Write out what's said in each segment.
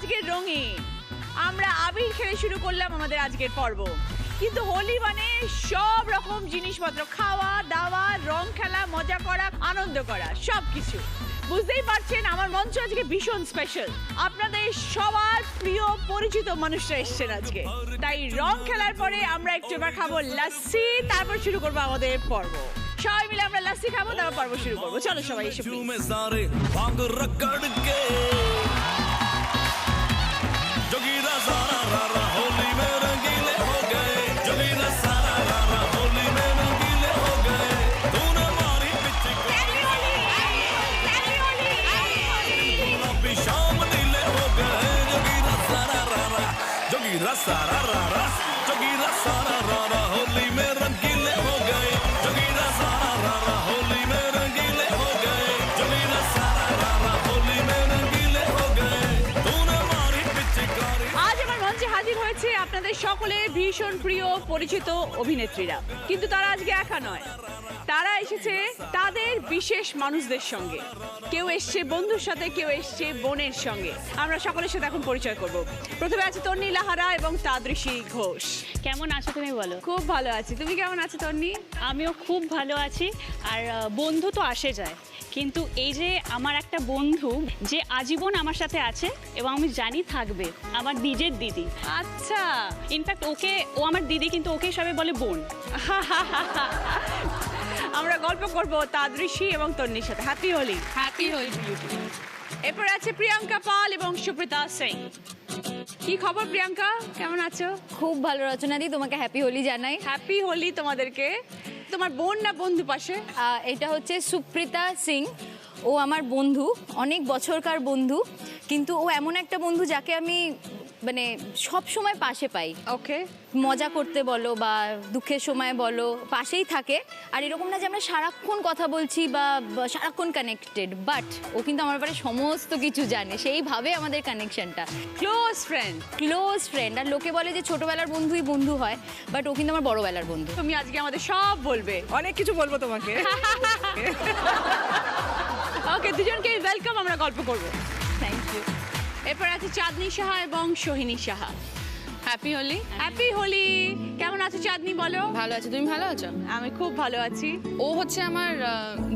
আজকের রঙিন। আমরা আবির খেলে শুরু করলাম আমাদের আজকের পর্ব, কিন্তু হোলি মানে সব রকম জিনিসপত্র, খাওয়া দাওয়া, রং খেলা, মজা করা, আনন্দ করা, সবকিছু। বুঝতেই পারছেন আমার মঞ্চ আজকে ভীষণ স্পেশাল। আপনাদের সবার প্রিয় পরিচিত মানুষরা এসেছেন আজকে, তাই রং খেলার পরে আমরা একটু এবার খাবো লাস্সি, তারপর শুরু করবো আমাদের পর্ব। সবাই মিলে আমরা লাস্সি খাবো, তারপর পর্ব শুরু করবো। চলো সবাই এসে जोगीरा सारा रारा होली में रंगीले हो गए, जोगीरा सारा रारा होली में रंगीले हो गए, तूने मारी पिचकारी गुलाबी शाम नीले हो गए, जोगीरा सारा रारा, जोगीरा सारा रारा, जोगीरा सारा रारा होली में रंगीले हो गए, जोगीरा सारा रारा होली में रंगीले हो गए, जोगीरा सारा रारा होली में रंगीले हो गए, तूने मारी पिचकारी। আজ আমার মঞ্চে হাজির হয়েছে আপনাদের সকলের ভীষণ প্রিয় পরিচিত অভিনেত্রীরা, কিন্তু তারা আজকে একা নয়, তারা এসেছে তাদের বিশেষ মানুষদের সঙ্গে। কেউ এসছে বন্ধুর সাথে, কেউ এসছে বোনের সঙ্গে। আমরা সকলের সাথে এখন পরিচয় করব। প্রথমে আছে তন্নি লাহারা এবং তাদৃশী ঘোষ। কেমন আছো তুমি বলো? খুব ভালো আছি, তুমি কেমন আছো তন্নি? আমিও খুব ভালো আছি। আর বন্ধু তো আসে যায়, কিন্তু এই যে আমার একটা বন্ধু যে আজীবন আমার সাথে আছে এবং আমি জানি থাকবে, আমার নিজের দিদি। আচ্ছা, ইনফ্যাক্ট ও আমার দিদি, কিন্তু ওকে সবাই বলে বোন। আমরা গল্প করব তাদৃশী এবং তন্নির সাথে। হ্যাপি হোলি। হ্যাপি হোলি। এরপর আছে প্রিয়াঙ্কা পাল এবং সুপ্রিতা সিং। কি খবর প্রিয়াঙ্কা, কেমন আছো? খুব ভালো রচনা দি, তোমাকে হ্যাপি হোলি জানাই। হ্যাপি হোলি তোমাদেরকে। তোমার বোন না বন্ধু পাশে? এটা হচ্ছে সুপ্রিতা সিং, ও আমার বন্ধু, অনেক বছরকার বন্ধু, কিন্তু ও এমন একটা বন্ধু যাকে আমি মানে সব সময় পাশে পাই। ওকে, মজা করতে বলো বা দুঃখের সময় বলো, পাশেই থাকে। আর এরকম না যে আমরা সারাক্ষণ কথা বলছি বা সারাক্ষণ কানেক্টেড, বাট ও কিন্তু আমার ব্যাপারে সমস্ত কিছু জানে, সেইভাবে আমাদের কানেকশনটা ক্লোজ ফ্রেন্ড। Close friend. আর লোকে বলে যে ছোটবেলার বন্ধুই বন্ধু হয়, বাট ও কিন্তু আমার বড়বেলার বন্ধু। তুমি আজকে আমাদের সব বলবে, অনেক কিছু বলবো তোমাকে। ওকে, দুজনকে ওয়েলকাম, আমরা গল্প করব। Thank you. এরপর আছে চাঁদনি সাহা এবং সোহিনী সাহা। হ্যাপি হোলি। হ্যাপি হোলি। কেমন আছো চাঁদনি, বলো? ভালো আছো, তুমি ভালো আছো? আমি খুব ভালো আছি। ও হচ্ছে আমার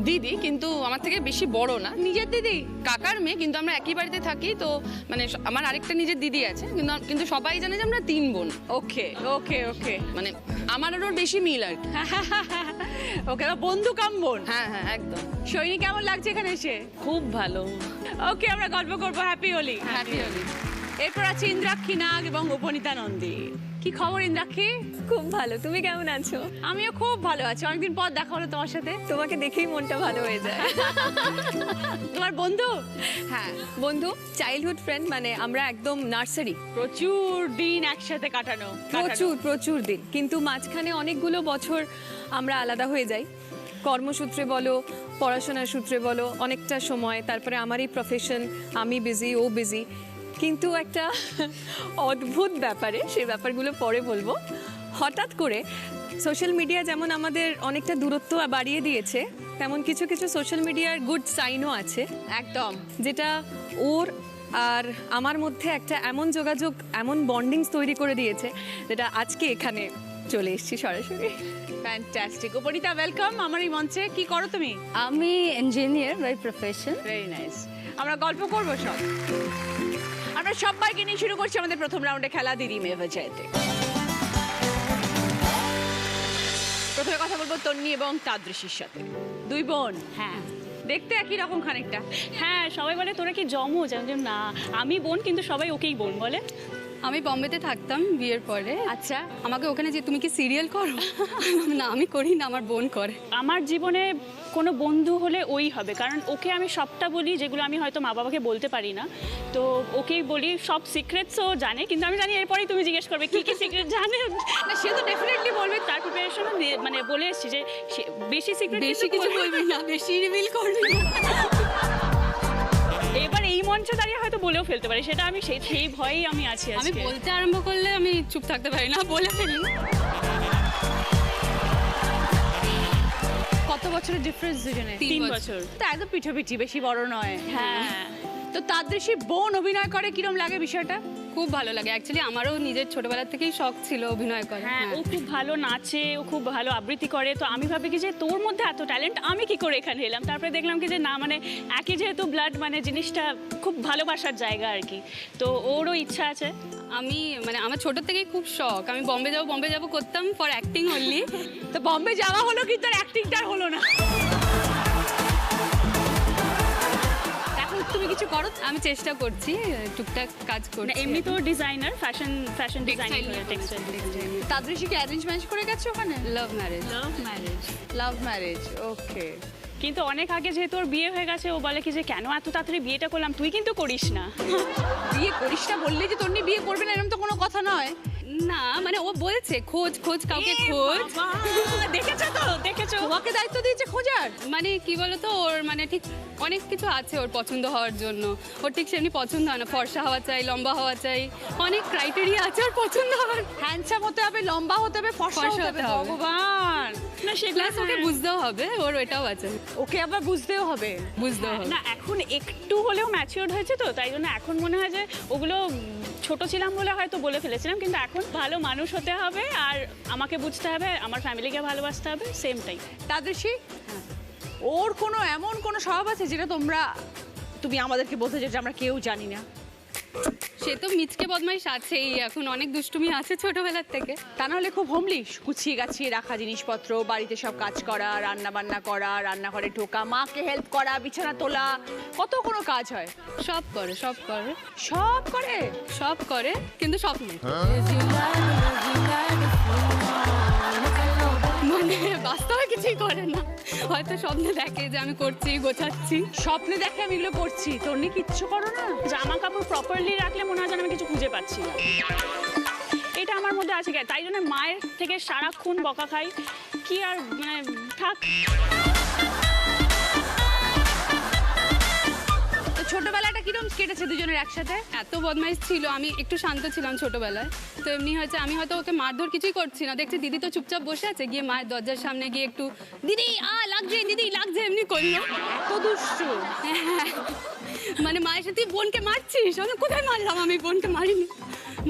দিদি, কিন্তু আমার থেকে বেশি বড় না। নিজের দিদি? কাকার মেয়ে, কিন্তু আমরা একই বাড়িতে থাকি। তো মানে আমার আরেকটা নিজের দিদি আছে, কিন্তু সবাই জানে যে আমরা 3 বোন। ওকে ওকে ওকে, মানে আমার আর ওর বেশি মিল আর কি। ওকে, বন্ধু কাম বোন। হ্যাঁ হ্যাঁ, একদম। সোহিনী কেমন লাগছে এখানে এসে? খুব ভালো। ওকে, আমরা গল্প করবো। হ্যাপি হোলি। হ্যাপি হোলি। এরপর আছে ইন্দ্রাক্ষী নাগ এবং উপনীতা নন্দী। কি খবর ইন্দ্রাক্ষী? খুব ভালো, তুমি কেমন আছো? আমিও খুব ভালো আছি, অনেকদিন পর দেখা হলো তোমার সাথে। তোমাকে দেখেই মনটা ভালো হয়ে যায়। তোমার বন্ধু? হ্যাঁ, বন্ধু, চাইল্ডহুড ফ্রেন্ড, মানে আমরা একদম নার্সারি, প্রচুর দিন একসাথে কাটানো। প্রচুর দিন, কিন্তু মাঝখানে অনেকগুলো বছর আমরা আলাদা হয়ে যাই, কর্মসূত্রে বলো, পড়াশোনার সূত্রে বলো, অনেকটা সময়। তারপরে আমারই প্রফেশন, আমি বিজি, ও বিজি। কিন্তু একটা অদ্ভুত ব্যাপারে, সেই ব্যাপারগুলো পরে বলবো, হঠাৎ করে সোশ্যাল মিডিয়া যেমন আমাদের অনেকটা দূরত্ব বাড়িয়ে দিয়েছে, তেমন কিছু কিছু সোশ্যাল মিডিয়ার গুড সাইনও আছে। একদম, যেটা ওর আর আমার মধ্যে একটা এমন যোগাযোগ, এমন বন্ডিংস তৈরি করে দিয়েছে, যেটা আজকে এখানে চলে এসেছি সরাসরি। ফ্যান্টাস্টিক। উপনীতা, ওয়েলকাম আমার এই মঞ্চে। কি করো তুমি? আমি engineer by profession. Very nice. আমরা গল্প করবো সব। আমরা সবাইকে নিয়ে শুরু করছি আমাদের প্রথম রাউন্ডে খেলা দিদি মেয়ে বাজাইতে। প্রথমে কথা বলবো তন্নি এবং তাদৃশীর সাথে। দুই বোন, হ্যাঁ দেখতে একই রকম খানিকটা। হ্যাঁ, সবাই বলে তোরা কি জমজ? আমি বলি, না আমি বোন, কিন্তু সবাই ওকেই বোন বলে। আমি বম্বেতে থাকতাম বিয়ের পরে। আচ্ছা, আমাকে ওখানে যে তুমি কি সিরিয়াল করো? না, আমি করি না, আমার বোন করে। আমার জীবনে কোনো বন্ধু হলে ওই হবে, কারণ ওকে আমি সবটা বলি যেগুলো আমি হয়তো মা বাবাকে বলতে পারি না, তো ওকেই বলি। সব সিক্রেটসও জানে, কিন্তু আমি জানি এরপরেই তুমি জিজ্ঞেস করবে কি কি সিক্রেট জানে। না সে তো ডেফিনেটলি বলবে। তার প্রিপারেশনও মানে বলে এসেছি যে বেশি সিক্রেট, বেশি কিছু বলবি না, বেশি রিভিল করবি না। এবার এই মঞ্চে দাঁড়িয়ে হয়তো বলেও ফেলতে পারি, সেটা আমি সেই ভয়েই আমি আছি। আমি বলতে আরম্ভ করলে আমি চুপ থাকতে পারি না, বলে ফেলি। কত বছরের ডিফারেন্স দুজনে? 3 বছর। তা একদম পিঠাপিঠি, বেশি বড় নয়। হ্যাঁ, তো তাদৃশী বোন অভিনয় করে কিরম লাগে বিষয়টা? খুব ভালো লাগে অ্যাকচুয়ালি, আমারও নিজের ছোটবেলা থেকেই শখ ছিল অভিনয় করা। হ্যাঁ, ও খুব ভালো নাচে, ও খুব ভালো আবৃত্তি করে। তো আমি ভাবি কি যে তোর মধ্যে এত ট্যালেন্ট, আমি কি করে এখানে এলাম? তারপরে দেখলাম কি যে না, মানে একই যেহেতু ব্লাড, মানে জিনিসটা খুব ভালোবাসার জায়গা আর কি। তো ওরও ইচ্ছা আছে। আমি মানে আমার ছোট থেকেই খুব শখ, আমি বম্বে যাবো করতাম ফর অ্যাক্টিং অনলি। তো বম্বে যাওয়া হলো কিন্তু অ্যাক্টিংটা হলো না। এখন তুমি কিছু করো? আমি চেষ্টা করছি, টুকটাক কাজ মানে করছি। এমনি তো designer, fashion designer, Textile textile. তাদৃশীকে অ্যারেঞ্জ ম্যারেজ করে গেছে ওখানে? Love marriage. Love marriage. Love marriage, okay. কিন্তু অনেক আগে যেহেতু ওর বিয়ে হয়ে গেছে, ও বলে কি যে কেন এত তাড়াতাড়ি বিয়েটা করলাম, তুই কিন্তু করিস না। বিয়ে করিস না বললে যে তোর নিয়ে বিয়ে করবে না এরকম তো কোনো কথা নয়। না মানে ও বলছে খোঁজ কাউকে খোঁজ। দেখেছো তো, দেখেছো? তোমাকে দায়িত্ব দিয়েছে খোঁজার? মানে কি বলতো, ওর মানে ঠিক অনেক কিছু আছে ওর পছন্দ হওয়ার জন্য। ওর ঠিক সেমনি পছন্দ হয় না, ফর্সা হওয়া চাই, লম্বা হওয়া চাই, অনেক ক্রাইটেরিয়া আছে ওর পছন্দ হওয়ার। হ্যান্ডসাম হতে হবে, লম্বা হতে হবে, ফর্সা ফর্সা হতে হতে হবে। হবে। ভগবান, না সেগুলো প্লাস ওকে বুঝতেও হবে, ওর এটাও আছে, ওকে আবার বুঝতেও হবে। বুঝতেও হবে। না এখন একটু হলেও ম্যাচিওর হয়েছে তো, তাই জন্য এখন মনে হয় যে ওগুলো ছোট ছিলাম বলে হয়তো বলে ফেলেছিলাম, কিন্তু এখন ভালো মানুষ হতে হবে আর আমাকে বুঝতে হবে, আমার ফ্যামিলিকে ভালোবাসতে হবে, সেম টাইম। তাদৃশী, ওর কোনো এমন কোনো স্বভাব আছে যেটা তুমি আমাদেরকে বলতে চাও যে আমরা কেউ জানি না? সে তো মিচকে বদমাইশ আছেই, এখন অনেক দুষ্টুমি আছে ছোটবেলার থেকে। তা নাহলে খুব হোমলি, গুছিয়ে গাছিয়ে রাখা জিনিসপত্র, বাড়িতে সব কাজ করা, রান্না বান্না করা, রান্নাঘরে ঢোকা, মাকে হেল্প করা, বিছানা তোলা, কত কোনো কাজ হয়। সব করে সব করে। সব করে কিন্তু স্বপ্নে, মানে বাস্তবে কিছুই করে না, হয়তো স্বপ্নে দেখে যে আমি করছি, গোছাচ্ছি। স্বপ্নে দেখে আমি এগুলো করছি, তোর নিয়ে কিচ্ছু করো না? জামা কাপড় প্রপারলি রাখলে মনে হয় যেন আমি কিছু খুঁজে পাচ্ছি না, এটা আমার মধ্যে আছে। তাই জন্য মায়ের থেকে সারাক্ষণ বকা খাই, কি আর মানে থাক। তো ছোটবেলাটা কিরকম কেটেছে দুজনের একসাথে? এত বদমাইশ ছিল, আমি একটু শান্ত ছিলাম ছোটবেলায়, তো এমনি হয়েছে আমি হয়তো ওকে মারধর কিছুই করছি না, দেখছি দিদি তো চুপচাপ বসে আছে, গিয়ে মায়ের দরজার সামনে গিয়ে একটু দিদি লাগছে, দিদি লাগছে এমনি করলো। এত দুষ্টু। হ্যাঁ, মানে মায়ের সাথে বোনকে মারছিস, আমি কোথায় মারলাম, আমি বোনকে মারিনি,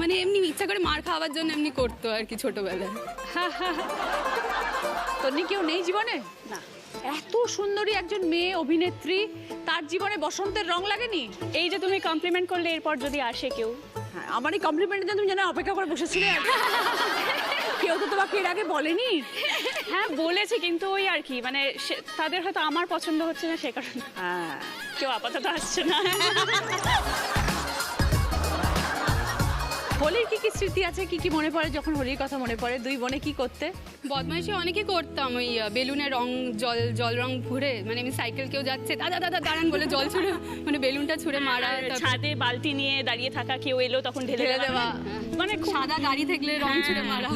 মানে এমনি ইচ্ছা করে মার খাওয়ার জন্য এমনি করতো আর কি ছোটবেলায়। তোর নিয়ে কেউ নেই জীবনে? না, এত সুন্দরী একজন মেয়ে অভিনেত্রী, তার জীবনে বসন্তের রং লাগেনি? এই যে তুমি কমপ্লিমেন্ট করলে, এরপর যদি আসে কেউ। হ্যাঁ, আমার এই কমপ্লিমেন্টের জন্য তুমি জানো অপেক্ষা করে বসেছিলে? কেউ তো তোমাকে এর আগে বলেনি? হ্যাঁ বলেছে, কিন্তু ওই আর কি, মানে তাদের হয়তো আমার পছন্দ হচ্ছে না, সে কারণে কেউ আপাতত আসছে না। হোলির কি কি স্মৃতি আছে, কি কি মনে পড়ে যখন হোলির কথা মনে পড়ে? দুই বোনে কি করতে? বদমাইশি অনেকই করতাম, ওই বেলুনে রং জল রং ভরে, মানে আমি সাইকেল কেউ যাচ্ছে দাদা দাঁড়ান বলে জল ছুড়ে, মানে বেলুনটা ছুড়ে মারা, ছাদে বালতি নিয়ে দাঁড়িয়ে থাকা, কেউ এলো তখন ঢেলে দেওয়া, মানে সাদা গাড়ি থাকলে রং ছুড়ে মারা।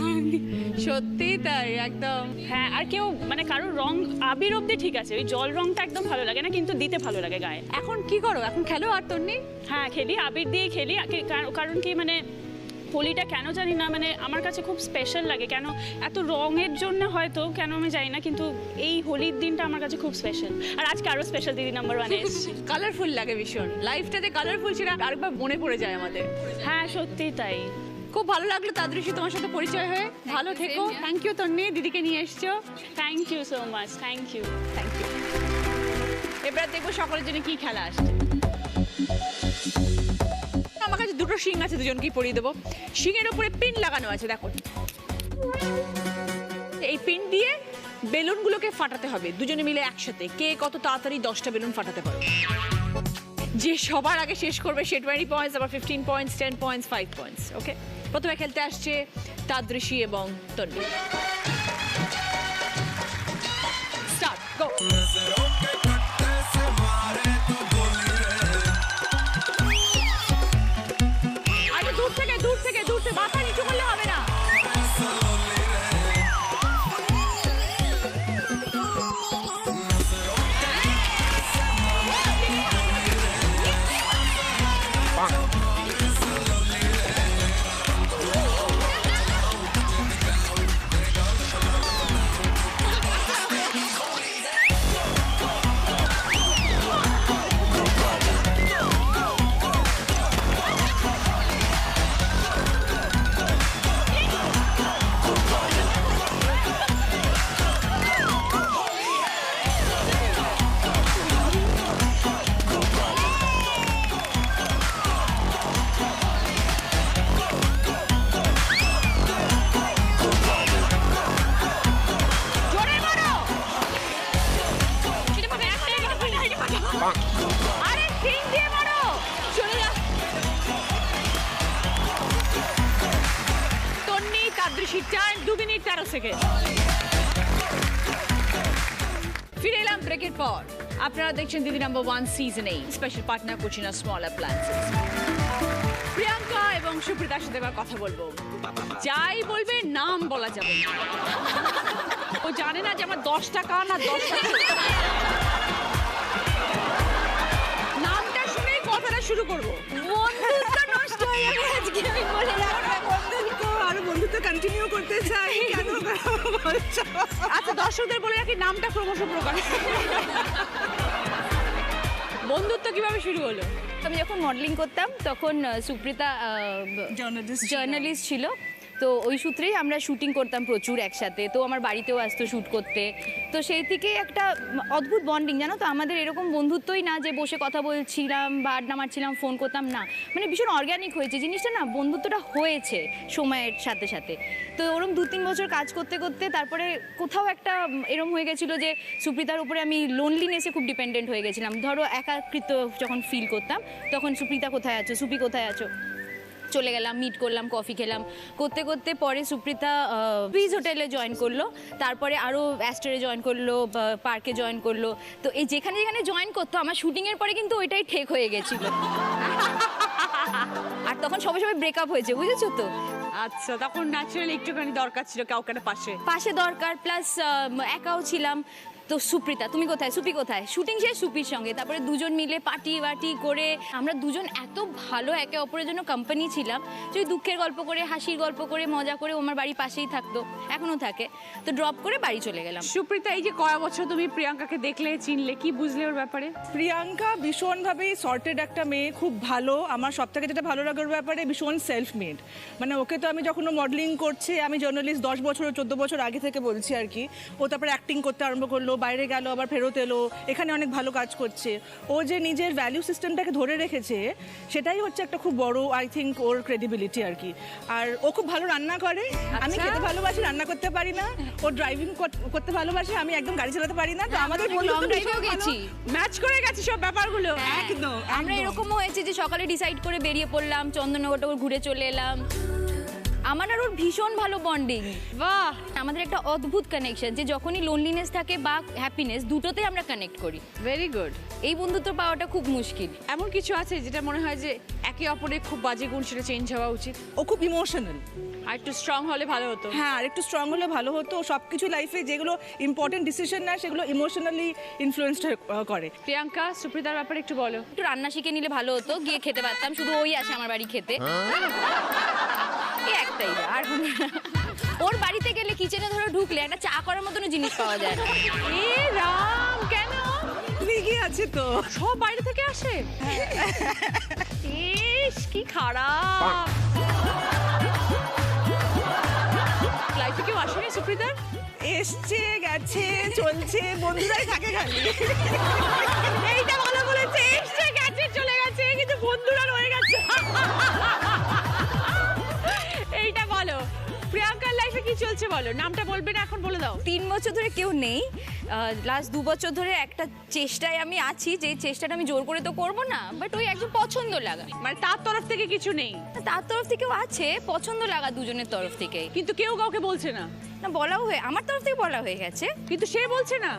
সত্যি তাই, একদম। হ্যাঁ, আর কেউ মানে কারোর রং আবির অব্দি ঠিক আছে, ওই জল রংটা একদম ভালো লাগে না, কিন্তু দিতে ভালো লাগে গায়ে। এখন কি করো? এখন খেলো আর তোর নেই? হ্যাঁ খেলি, আবির দিয়ে খেলি, কারণ কি মানে হোলিটা কেন জানি না, মানে আমার কাছে খুব স্পেশাল লাগে, কেন এত রঙের জন্য হয়তো, কেন আমি জানি না, কিন্তু এই হোলির দিনটা আমার কাছে খুব স্পেশাল। আর আজকে আরো স্পেশাল, দিদি নাম্বার 1 এসেছে। কালারফুল লাগে ভীষণ, লাইফটাতে কালারফুল, সেটা আরেকবার মনে পড়ে যায় আমাদের। হ্যাঁ সত্যি তাই। খুব ভালো লাগলো তাদৃশী তোমার সাথে পরিচয় হয়ে, ভালো থেকো। থ্যাংক ইউ তোর নিয়ে দিদিকে নিয়ে এসছো। Thank you so much, thank you. এবার দেখবো সকলের জন্য কি খেলা আসছে। আমার কাছে দুটো শিং আছে, দুজনকেই পরিয়ে দেবো। শিংয়ের উপরে পিন লাগানো আছে, দেখো। এই পিন দিয়ে বেলুনগুলোকে ফাটাতে হবে দুজনে মিলে একসাথে। কে কত তাড়াতাড়ি 10টা বেলুন ফাটাতে পারো। যে সবার আগে শেষ করবে সে 20 পয়েন্টস, আবার 15 পয়েন্টস, 10 পয়েন্টস, 5 পয়েন্টস। ওকে, প্রথমে খেলতে আসছে তাদৃশী এবং তন্বী। স্টার্ট, গো। আরে দূর থেকে মাথা নিচু করলে হবে না। দৃশ্যি টাইম 2 মিনিট 13 সেকেন্ড। ফিরে এলাম ব্রেকের পর। আপনারা দেখছেন Didi number 1 season 8 special partner Kutchina small appliances. Priyanka এবং সুপ্রিতার সাথে এবার কথা বলবো। যাই বলবে নাম বলা যাবে না। ও জানে না যে আমার 10 টাকা না 10 টাকা। নামটা শুনেই কথাটা শুরু করবো। বন্ধুত্ব নষ্ট হয়ে যাবে আজকে, আমি বলে রাখলাম। বন্ধুত্ব কন্টিনিউ করতে চাই কেন বলছো? আচ্ছা দর্শকদের বলে রাখি নামটা ক্রমশ প্রকাশ। বন্ধুত্ব কিভাবে শুরু হলো? আমি যখন মডেলিং করতাম তখন সুপ্রিতা জার্নালিস্ট ছিল, তো ওই সূত্রেই আমরা শুটিং করতাম প্রচুর একসাথে। তো আমার বাড়িতেও আসতো শ্যুট করতে। তো সেই থেকেই একটা অদ্ভুত বন্ডিং, জানো তো। আমাদের এরকম বন্ধুত্বই না যে বসে কথা বলছিলাম বা আড্ডা মারছিলাম, ফোন করতাম না, মানে ভীষণ অর্গ্যানিক হয়েছে জিনিসটা না, বন্ধুত্বটা হয়েছে সময়ের সাথে সাথে। তো ওরম 2-3 বছর কাজ করতে করতে তারপরে কোথাও একটা এরম হয়ে গেছিলো যে সুপ্রিতার উপরে আমি লোনলিনেসে খুব ডিপেন্ডেন্ট হয়ে গেছিলাম। ধরো একাকৃত যখন ফিল করতাম তখন সুপ্রিতা কোথায় আছো, সুপি কোথায় আছো, চলে গেলাম, মিট করলাম, কফি খেলাম, করতে করতে পরে সুপ্রিতা ব্রিজ হোটেলে জয়েন করলো, তারপরে আরও অ্যাস্টারে জয়েন করলো, পার্কে জয়েন করলো। তো এই যেখানে যেখানে জয়েন করতো আমার শুটিংয়ের পরে কিন্তু ওইটাই ঠেক হয়ে গেছিলো। আর তখন সবাই সবাই ব্রেকআপ হয়েছে, বুঝেছো তো। আচ্ছা তখন ন্যাচারালি একটুখানি দরকার ছিল কাউকে পাশে পাশে দরকার, প্লাস একাও ছিলাম। তো সুপ্রিতা তুমি কোথায়, সুপি কোথায়, শুটিং শেষ সুপির সঙ্গে, তারপরে দুজন মিলে পার্টি বাটি করে আমরা দুজন এত ভালো একে অপরের জন্য কোম্পানি ছিলাম যে ওই দুঃখের গল্প করে, হাসির গল্প করে, মজা করে। আমার বাড়ি পাশেই থাকতো, এখনো থাকে। তো ড্রপ করে বাড়ি চলে গেলাম। সুপ্রিতা এই যে কয় বছর তুমি প্রিয়াঙ্কাকে দেখলে, চিনলে, কি বুঝলে ওর ব্যাপারে? প্রিয়াঙ্কা ভীষণভাবেই সর্টেড একটা মেয়ে, খুব ভালো। আমার সব থেকে যেটা ভালো লাগার ব্যাপারে ভীষণ সেলফ মেড। মানে ওকে তো আমি যখন মডেলিং করছে, আমি জার্নালিস্ট 10 বছর 14 বছর আগে থেকে বলছি আর কি। ও তারপরে অ্যাক্টিং করতে আরম্ভ করলো, বাইরে গেল, আবার ফেরত এলো, এখানে অনেক ভালো কাজ করছে। ও যে নিজের ভ্যালু সিস্টেমটাকে ধরে রেখেছে সেটাই হচ্ছে একটা খুব বড় আই থিঙ্ক ওর ক্রেডিবিলিটি আর কি। আর ও খুব ভালো রান্না করে, আমি খেতে ভালোবাসি, রান্না করতে পারি না। ও ড্রাইভিং করতে ভালোবাসে, আমি একদম গাড়ি চালাতে পারি না। তো আমাদের লং ড্রাইভেও গেছি, ম্যাচ করে গেছে সব ব্যাপারগুলো। একদম আমরা এরকমও হয়েছে যে সকালে ডিসাইড করে বেরিয়ে পড়লাম, চন্দননগরটা ঘুরে চলে এলাম। আমার আর ওর ভীষণ ভালো বন্ডিং। বাহ, আমাদের একটা অদ্ভুত কানেকশন যে যখনই লোনলিনেস থাকে বা হ্যাপিনেস, দুটোতেই আমরা কানেক্ট করি। Very good. এই বন্ধুত্ব পাওয়াটা খুব মুশকিল। এমন কিছু আছে যেটা মনে হয় যে একে অপরের খুব বাজে গুণ, সেটা চেঞ্জ হওয়া উচিত? ও খুব ইমোশনাল। আর একটু স্ট্রং হলে ভালো হতো। হ্যাঁ, আর একটু স্ট্রং হলে ভালো হতো। সব কিছু লাইফে যেগুলো ইম্পর্টেন্ট ডিসিশন না, সেগুলো ইমোশনালি ইনফ্লুয়েসড করে। প্রিয়াঙ্কা সুপ্রিতার ব্যাপারে একটু বলো। একটু রান্না শিখে নিলে ভালো হতো, গিয়ে খেতে পারতাম। শুধু ওই আসে আমার বাড়ি খেতে, এই একটাই। আর ওর বাড়িতে গেলে কিচেনে ধরো ঢুকলে একটা চা করার মতন জিনিস পাওয়া যায়। এ রাম, কেন? ঠিকই আছে তো, সব বাইরে থেকে আসে। ইস কি খারাপ। লাইফে কেউ আসেনি সুপ্রিতার? এসছে গেছে চলছে, বন্ধুরাই থাকে খালি। এইটা ভালো বলেছে, এসছে গেছে চলে গেছে, কিন্তু বন্ধুরা রয়ে গেছে। এইটা বলো প্রিয়াঙ্কার লাইফে কি চলছে বলো। নামটা বলবে না, এখন বলে দাও। 3 বছর ধরে কেউ নেই। লাস্ট 2 বছর ধরে একটা চেষ্টায় আমি আছি, যে চেষ্টাটা আমি জোর করে তো করবো না, বাট ওই একজন পছন্দ লাগা, মানে তার তরফ থেকে কিছু নেই? তার তরফ থেকেও আছে, পছন্দ লাগা দুজনের তরফ থেকে। কিন্তু কেউ কাউকে বলছে না? না, বলাও হয়ে, আমার তরফ থেকে বলা হয়ে গেছে, কিন্তু সে বলছে না।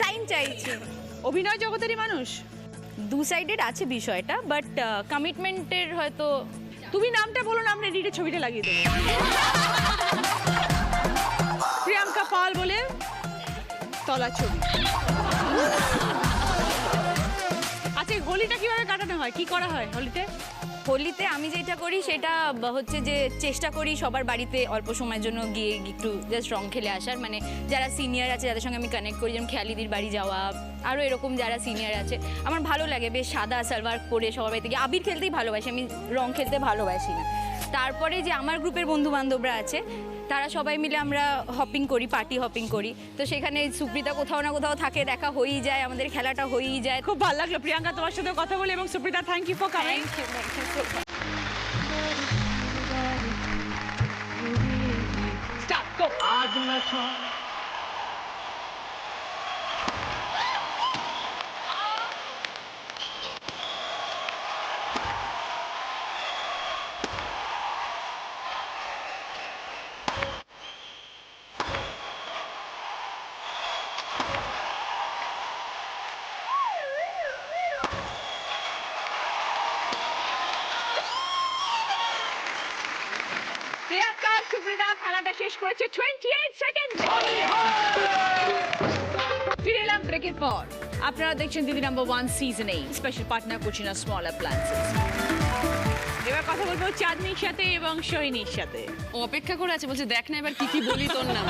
টাইম চাইছে। অভিনয় জগতেরই মানুষ, 2 সাইডেড আছে বিষয়টা, বাট কমিটমেন্টের হয়তো। তুমি নামটা বলো না, আমরা এডিটে ছবিটা লাগিয়ে দেবো। প্রিয়াঙ্কা পাল বলে তলা ছবি। আচ্ছা, হোলিটা কিভাবে কাটানো হয়, কি করা হয় হোলিতে? হোলিতে আমি যেটা করি সেটা হচ্ছে যে চেষ্টা করি সবার বাড়িতে অল্প সময়ের জন্য গিয়ে একটু জাস্ট রং খেলে আসার। মানে যারা সিনিয়র আছে, যাদের সঙ্গে আমি কানেক্ট করি, যেমন খেয়ালিদির বাড়ি যাওয়া, আরও এরকম যারা সিনিয়র আছে, আমার ভালো লাগে। বেশ সাদা সালোয়ার পরে সবার বাড়িতে গিয়ে আবির খেলতেই ভালোবাসি, আমি রং খেলতে ভালোবাসি না। তারপরে যে আমার গ্রুপের বন্ধু বান্ধবরা আছে, তারা সবাই মিলে আমরা হপিং করি, পার্টি হপিং করি। তো সেখানে সুপ্রিতা কোথাও না কোথাও থাকে, দেখা হয়েই যায়, আমাদের খেলাটা হয়েই যায়। খুব ভালো লাগলো প্রিয়াঙ্কা তোমার সাথে কথা বলে, এবং Suprita thank you for coming. Start go. আজ না সুপ্রিয়া খেলাটা শেষ করেছে 28 সেকেন্ড। ফিরে এলাম ব্রেকের পর। আপনারা দেখছেন Didi number 1 season 8 special partner Kutchina small appliances. এবার কথা বলবো চাঁদনির সাথে এবং সোহিনীর সাথে। ও অপেক্ষা করে আছে, বলছে দেখ না এবার কি কি বলি তোর নাম।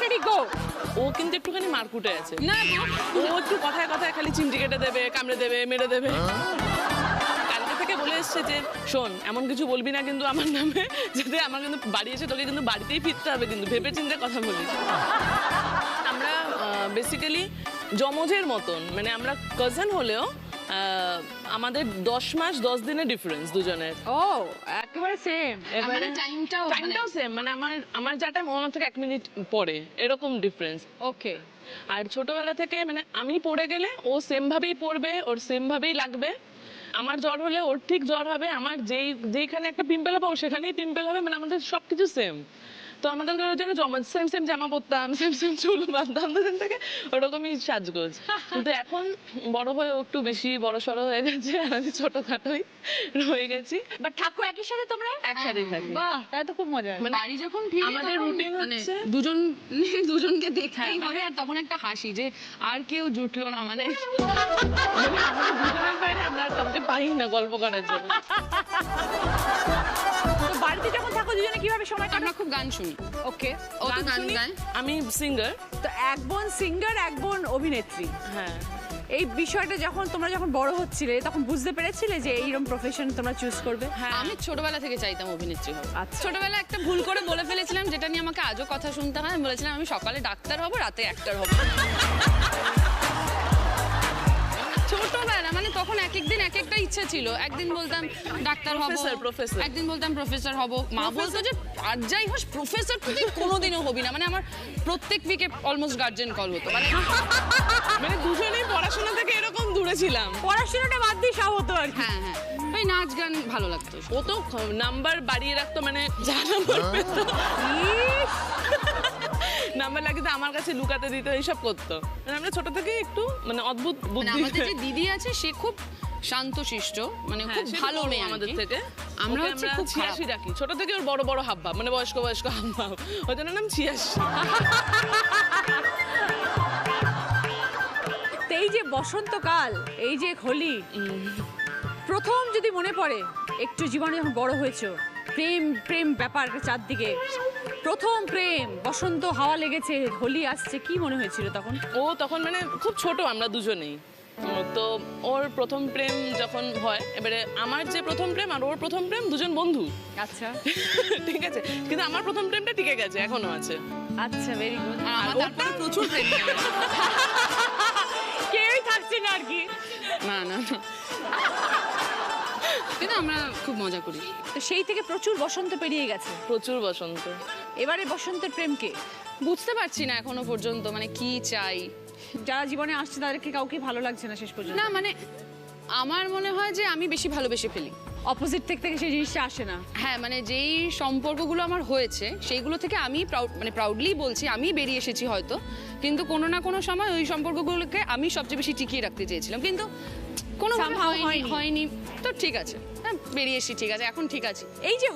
Ready go. ও কিন্তু একটুখানি মারকুটে আছে, না ও একটু কথায় কথায় খালি চিমটি কেটে দেবে, কামড়ে দেবে, মেরে দেবে। কালকে থেকে বলে এসছে যে শোন এমন কিছু বলবি না কিন্তু আমার নামে, যাতে আমার কিন্তু বাড়ি এসে তোকে কিন্তু বাড়িতেই ফিরতে হবে, কিন্তু ভেবে চিন্তে কথা বলি। আমরা বেসিক্যালি জমজের মতন, মানে আমরা কাজিন হলেও আমাদের 10 মাস 10 দিনের ডিফারেন্স দুজনের। ও একেবারে সেম। এবারে টাইমটাও সেম, মানে আমার যা টাইম ওনার থেকে 1 মিনিট পরে, এরকম ডিফারেন্স। ওকে। আর ছোটবেলা থেকে মানে আমি পড়ে গেলে ও সেম ভাবেই পড়বে, ওর সেম ভাবেই লাগবে। আমার জ্বর হলে ওর ঠিক জ্বর হবে, আমার যেইখানে একটা পিম্পল হবে ও সেখানেই পিম্পল হবে, মানে আমাদের সবকিছু সেম। তো আমাদের জন্য সেম সেম জামা পরতাম, সেম সেম চুল বাঁধতাম দুদিন থেকে, ওরকমই সাজগোজ। কিন্তু এখন বড় হয়ে একটু বেশি বড় সড়ো হয়ে গেছে, আর আমি ছোটখাটোই রয়ে গেছি। বাট থাকো একই সাথে তোমরা? একসাথে থাকি। বাহ, তাই তো খুব মজা। মানে বাড়ি যখন ফিরি আমাদের তখন রুটিন মানে হচ্ছে দুজনকে দেখতেই হবে, আর তখন একটা হাসি যে আর কেউ জুটলো না, মানে আমাদের দুজনের বাইরে আমরা আর কাউকে পাই না গল্প করার জন্য। তো বাড়িতে যখন থাকো দুজনে কিভাবে সময় কাটাও? আমরা খুব গান শুনি। ওকে। ও তো গান শুনি, গায়। আমি সিঙ্গার। তো এক বোন সিঙ্গার, এক বোন অভিনেত্রী। হ্যাঁ, এই বিষয়টা তোমরা যখন বড় হচ্ছিলে তখন বুঝতে পেরেছিলে যে এইরকম প্রফেশন তোমরা চুজ করবে? আমি ছোটবেলা থেকে চাইতাম অভিনেত্রী হব। আচ্ছা। ছোটবেলা একটা ভুল করে বলে ফেলেছিলাম, যেটা নিয়ে আমাকে আজও কথা শুনতে হয়। আমি বলেছিলাম আমি সকালে ডাক্তার হব, রাতে অ্যাক্টর হব। ছোটবেলা মানে তখন এক একদিন এক একটা ইচ্ছা ছিল। একদিন বলতাম ডাক্তার হব, প্রফেসর। একদিন বলতাম প্রফেসর হব। মা বলতো যে আর যাই হোস প্রফেসর তুই কোনোদিনও হবি না। মানে আমার প্রত্যেক উইকে অলমোস্ট গার্জেন কল হতো। মানে দুজনেই পড়াশোনা থেকে এরকম দূরে ছিলাম। পড়াশোনাটা বাদ দিয়ে সব হতো আর কি। হ্যাঁ হ্যাঁ, ওই নাচ গান ভালো লাগতো। ও তো নাম্বার বাড়িয়ে রাখতো, মানে যা নাম্বার পেত নাম্বার লাগিয়ে আমার কাছে লুকাতে দিত, এইসব করতো। মানে আমরা ছোট থেকে একটু মানে অদ্ভুত মানে বুদ্ধি। আমাদের যে দিদি আছে সে খুব শান্তশিষ্ট, মানে খুব ভালো মেয়ে আমাদের আমাদের থেকে। আমরা হচ্ছে খুব খারাপ। 86 রাখি, ছোট থেকে ওর বড় বড় হাবভাব, মানে বয়স্ক হাবভাব, ওই জন্য নাম 86। তো এই যে বসন্তকাল, এই যে হোলি, প্রথম যদি মনে পড়ে একটু জীবনে যখন বড় হয়েছো, প্রেম প্রেম ব্যাপার চারদিকে, প্রথম প্রেম, বসন্ত হাওয়া লেগেছে, হোলি আসছে, কি মনে হয়েছিল তখন? ও তখন মানে খুব ছোট আমরা দুজনেই। তো ওর প্রথম প্রেম যখন হয়, এবারে আমার যে প্রথম প্রেম আর ওর প্রথম প্রেম দুজন বন্ধু। আচ্ছা ঠিক আছে, কিন্তু আমার প্রথম প্রেমটা টিকে গেছে, এখনো আছে। আচ্ছা, ভেরি গুড। আর আমার তারপরে প্রচুর প্রেম হয়ে গেছে। কেউই থাকছে না আর কি। না না না। কিন্তু আমরা খুব মজা করি। তো সেই থেকে প্রচুর বসন্ত পেরিয়ে গেছে, প্রচুর বসন্ত। এবারে বসন্তের প্রেমকে বুঝতে পারছি না এখনো পর্যন্ত মানে কি চাই। যারা জীবনে আসছে তাদেরকে কাউকে ভালো লাগছে না শেষ পর্যন্ত। না মানে আমার মনে হয় যে আমি বেশি ভালোবেসে ফেলি। অপোজিট থেকে সেই জিনিসটা আসে না। হ্যাঁ মানে যেই সম্পর্কগুলো আমার হয়েছে সেইগুলো থেকে আমি প্রাউডলি বলছি আমি বেরিয়ে এসেছি হয়তো, কিন্তু কোনো না কোনো সময় ওই সম্পর্কগুলোকে আমি সবচেয়ে বেশি টিকিয়ে রাখতে চেয়েছিলাম, কিন্তু কোনো Somehow হয়নি। তো ঠিক আছে, হ্যাঁ বেরিয়ে এসেছি, ঠিক আছে, এখন ঠিক আছে। এই যে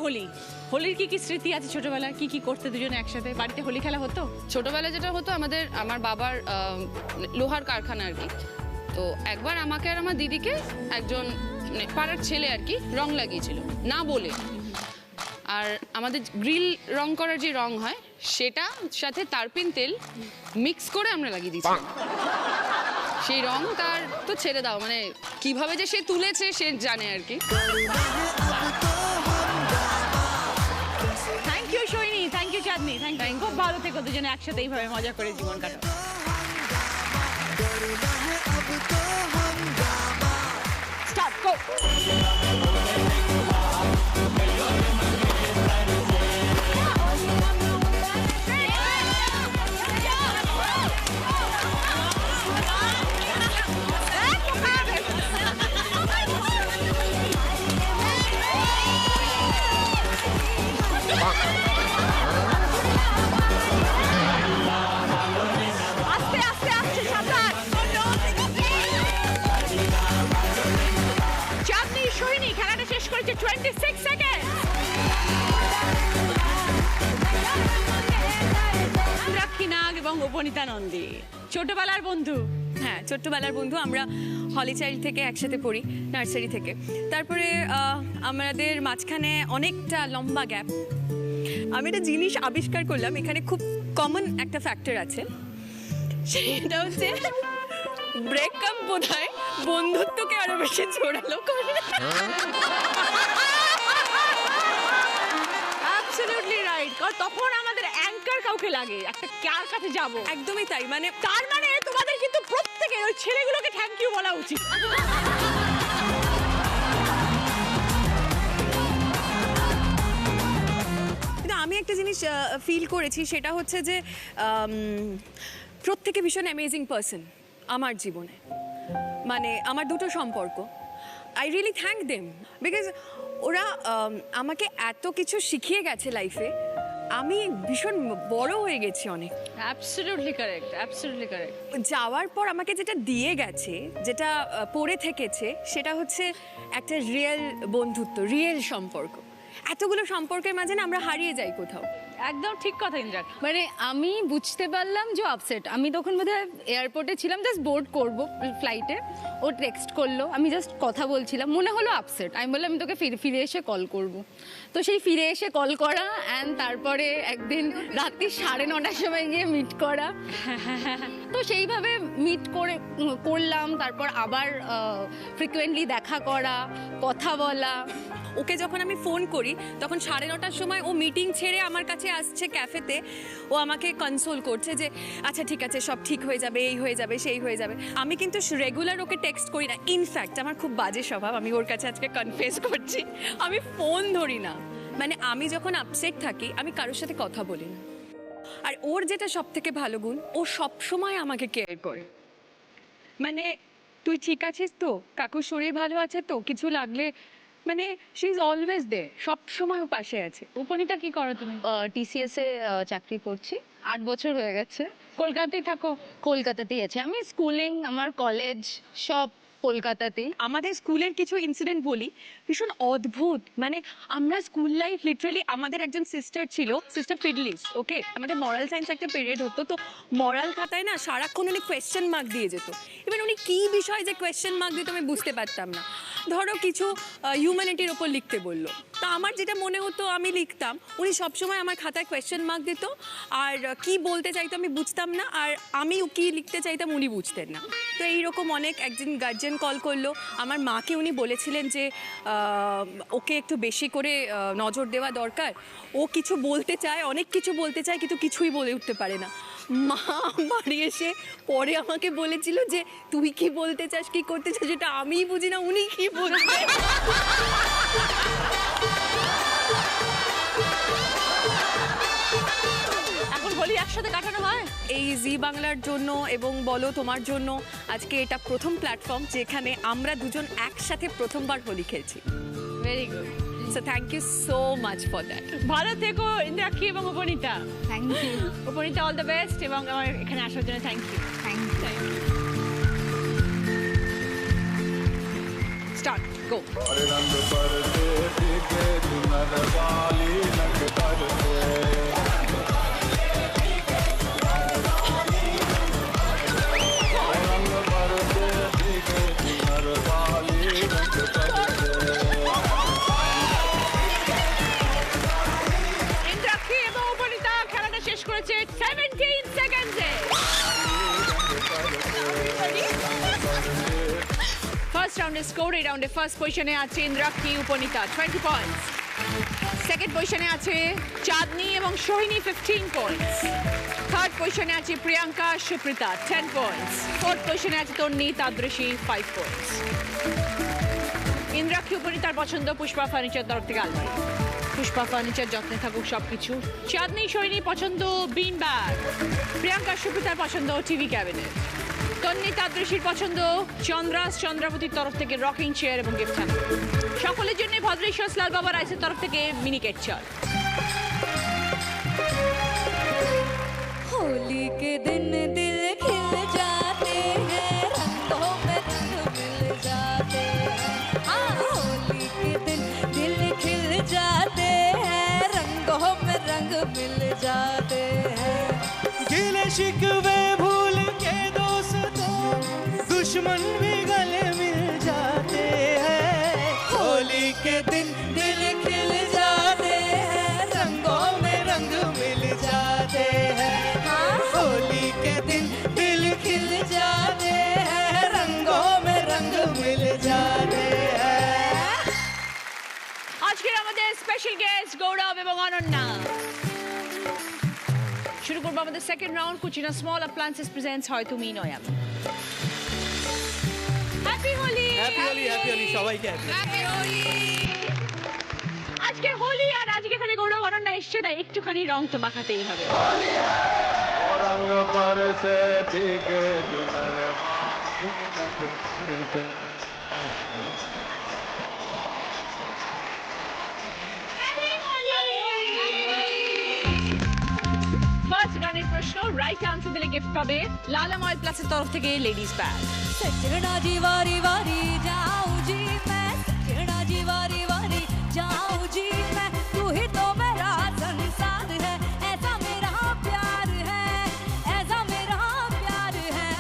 হোলির কি কি স্মৃতি আছে ছোটবেলায়? কি কি করতে দুজনে একসাথে? বাড়িতে হোলি খেলা হতো? ছোটবেলায় যেটা হতো, আমার বাবার লোহার কারখানা আর কি। তো একবার আমাকে আর আমার দিদিকে একজন মানে পাড়ার ছেলে আর কি রং লাগিয়েছিল না বলে। আর আমাদের গ্রিল রং করার যে রং হয় সেটা সাথে তারপিন তেল মিক্স করে আমরা লাগিয়ে দিয়েছিলাম। সেই রং তার তো ছেড়ে দাও, মানে কিভাবে যে সে তুলেছে সে জানে আর কি। Thank you Sohini, thank you Chandni, thank you. খুব ভালো থেকো দুজনে একসাথে এইভাবে মজা করে জীবন কাটাও। স্টার্ট গো। আস্তে আস্তে আস্তে সাবধান। চাঁদনি সোহিনী খেলাটা শেষ উপনীতা নন্দী, ছোটবেলার বন্ধু। হ্যাঁ, ছোট্টবেলার বন্ধু। আমরা হলি চাইল্ড থেকে একসাথে পড়ি, নার্সারি থেকে। তারপরে আমাদের মাঝখানে অনেকটা লম্বা গ্যাপ। আমি একটা জিনিস আবিষ্কার করলাম, এখানে খুব কমন একটা ফ্যাক্টর আছে, সেটা হচ্ছে ব্রেকআপ বোধহয় বন্ধুত্বকে আরো বেশি জোরালো করে। Absolutely right. কারণ তখন আমাদের অ্যাঙ্কার কাউকে লাগে, একটা কার কাছে যাব। একদমই তাই। মানে তার মানে তোমাদের কিন্তু প্রত্যেকের ওই ছেলেগুলোকে থ্যাংক ইউ বলা উচিত। কিন্তু আমি একটা জিনিস ফিল করেছি, সেটা হচ্ছে যে প্রত্যেকে ভীষণ অ্যামেজিং পার্সন আমার জীবনে। মানে আমার দুটো সম্পর্ক, I really thank them, because ওরা আমাকে এত কিছু শিখিয়ে গেছে লাইফে। আমি ভীষণ বড় হয়ে গেছি অনেক। Absolutely correct, absolutely correct. যাওয়ার পর আমাকে যেটা দিয়ে গেছে, যেটা পড়ে থেকেছে, সেটা হচ্ছে একটা রিয়েল বন্ধুত্ব, রিয়েল সম্পর্ক। এতগুলো সম্পর্কের মাঝে না আমরা হারিয়ে যাই কোথাও। একদম ঠিক কথা ইন্দ্রা। মানে আমি বুঝতে পারলাম যে আপসেট। আমি তখন বোধহয় এয়ারপোর্টে ছিলাম, জাস্ট বোর্ড করব ফ্লাইটে। ও টেক্সট করলো, আমি জাস্ট কথা বলছিলাম, মনে হলো আপসেট। আমি বললাম আমি তোকে ফিরে এসে কল করব। তো সেই ফিরে এসে কল করা, অ্যান্ড তারপরে একদিন রাত্রি 9:30টার সময় গিয়ে মিট করা। তো সেইভাবে মিট করলাম, তারপর আবার ফ্রিকুয়েন্টলি দেখা করা, কথা বলা। ওকে যখন আমি ফোন করি তখন 9:30টার সময় ও মিটিং ছেড়ে আমার কাছে আসছে ক্যাফেতে। ও আমাকে কনসোল করছে যে আচ্ছা ঠিক আছে, সব ঠিক হয়ে যাবে, এই হয়ে যাবে, সেই হয়ে যাবে। আমি কিন্তু রেগুলার ওকে টেক্সট করি না। ইনফ্যাক্ট আমার খুব বাজে স্বভাব, আমি ওর কাছে আজকে কনফেস করছি, আমি ফোন ধরি না। মানে আমি যখন আপসেট থাকি আমি কারোর সাথে কথা বলি না। আর ওর যেটা সব থেকে ভালো গুণ, ও সবসময় আমাকে কেয়ার করে। মানে তুই ঠিক আছিস তো, কাকুর শরীর ভালো আছে তো, কিছু লাগলে মানে শি ইজ অলওয়েজ দেয়ার, সব সময় ও পাশে আছে। উপনীতা কি করো তুমি? টিসিএস এ চাকরি করছি, 8 বছর হয়ে গেছে। কলকাতায় থাকো? কলকাতাতেই আছে। আমি স্কুলিং, আমার কলেজ সব কলকাতাতেই। আমাদের স্কুলের কিছু ইনসিডেন্ট বলি, ভীষণ অদ্ভুত। মানে আমরা স্কুল লাইফ লিটারালি, আমাদের একজন সিস্টার ছিল, সিস্টার ফিডলিস। ওকে, আমাদের মরাল সায়েন্স একটা পিরিয়ড হতো, তো মরাল খাতায় না সারাক্ষণ উনি কোয়েশ্চেন মার্ক দিয়ে যেত। এবার উনি কী বিষয় যে কোয়েশ্চেন মার্ক দিত আমি বুঝতে পারতাম না। ধরো কিছু হিউম্যানিটির ওপর লিখতে বললো, তা আমার যেটা মনে হতো আমি লিখতাম, উনি সবসময় আমার খাতায় কোয়েশ্চেন মার্ক দিত। আর কি বলতে চাইতো আমি বুঝতাম না, আর আমি কি লিখতে চাইতাম উনি বুঝতেন না। তো এইরকম অনেক। একদিন গার্জেন কল করলো, আমার মাকে উনি বলেছিলেন যে ওকে একটু বেশি করে নজর দেওয়া দরকার। ও কিছু বলতে চায়, অনেক কিছু বলতে চায়, কিন্তু কিছুই বলে উঠতে পারে না। মা বাড়ি এসে পরে আমাকে বলেছিল যে তুই কি বলতে চাস, কি করতে চাস, যেটা আমিই বুঝি না, উনি কি বলতে। এখন হোলি একসাথে কাটানো হয়? এই জি বাংলার জন্য এবং বলো তোমার জন্য আজকে এটা প্রথম প্ল্যাটফর্ম যেখানে আমরা দুজন একসাথে প্রথমবার হোলি খেলছি। Very good. So thank you so much for that. ভালো থেকো ইন্দ্রাক্ষী এবং Upanita. Thank you. Upanita all the best, এবং আমার এখানে আসার জন্য thank you. Thank you. Start, go. रंग बरसे भीगे चुनर वाली रंग बरसे रंग बरसे भीगे चुनर वाली रंग बरसे। ইন্দ্রাক্ষী এবং উপনীতা খেলাটা শেষ করেছে 17 সেকেন্ডে। ফার্স্ট রাউন্ডে স্কোর, এই রাউন্ডে ফার্স্ট পজিশনে আছে ইন্দ্রাক্ষী উপনীতা 20 পয়েন্টস। সেকেন্ড পজিশনে আছে চাঁদনি এবং সোহিনী 15 পয়েন্টস। থার্ড পজিশনে আছে প্রিয়াঙ্কা সুপ্রিতা 10 পয়েন্টস। ফোর্থ পজিশনে আছে তন্নি তাদৃশী 5 পয়েন্টস। ইন্দ্রাক্ষী উপনীতার পছন্দ পুষ্পা ফার্নিচার তরফ থেকে আলমারি। পুষ্পা ফার্নিচার যত্নে থাকুক সবকিছু। চাঁদনি সোহিনী পছন্দ বিন ব্যাগ। প্রিয়াঙ্কা সুপ্রিতার পছন্দ টিভি ক্যাবিনেট। তন্নি তাদৃশীর পছন্দ চন্দ্রাস চন্দ্রাবতীর তরফ থেকে রকিং চেয়ার এবং গিফট হ্যাম্পার। সকলের জন্য ভদ্রেশ্বর লাল বাবা রাইসের তরফ থেকে মিনিকেট চাল। होली के दिन दिल खिल जाते हैं, रंगों में रंग मिल जाते हैं। हाँ, होली के दिन दिल खिल जाते हैं, रंगों में रंग मिल जाते हैं। गिले शिकवे भूल के दोस्तों दुश्मन भी गले मिल जाते हैं होली के दिन दिल खिल जाते हैं रंगों में रंग मिल जाते हैं होली के दिन दिल खिल जाते हैं रंगों में रंग मिल जाते हैं আজকের আমাদের স্পেশাল গেস্ট গৌরব এবং অনন্যা। শুরু করবো আমাদের second round. Kutchina small appliances presents হয় তুমি নয় আমি। Happy Holi. Happy Holi happy Holi সবাইকে হ্যাপি হোলি। আজকে হোলি আর আজকে এখানে গৌরব অনন্যা এসছে তাই একটুখানি রং তো মাখাতেই হবে। रंग पर से भीगे चुनर ফার্স্ট গানের প্রশ্ন রাইট আনসার দিলে গিফট পাবে লালম অয়েল প্লাসের তরফ থেকে লেডিস ব্যাগ। सजना जी वारी वारी जाऊं जी मैं सजना जी वारी वारी जाऊं जी मैं तू ही तो मेरा संसार है ऐसा मेरा प्यार है ऐसा मेरा प्यार है